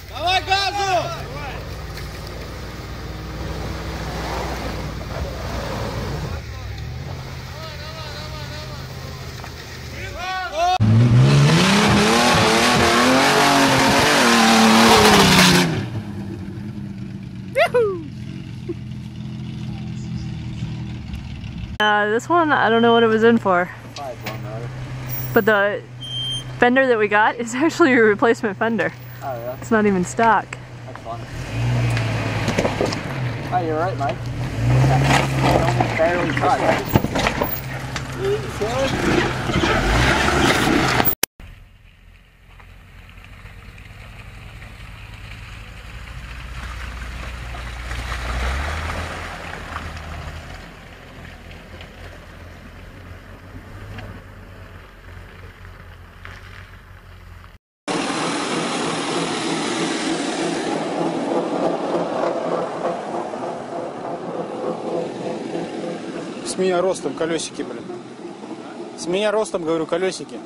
Давай газу! This one, I don't know what it was in for. But the fender that we got is actually a replacement fender. Oh, yeah. It's not even stock. That's fun. Oh, you're right, Mike. Only barely touched. С меня ростом колесики, блин. С меня ростом, говорю, колесики.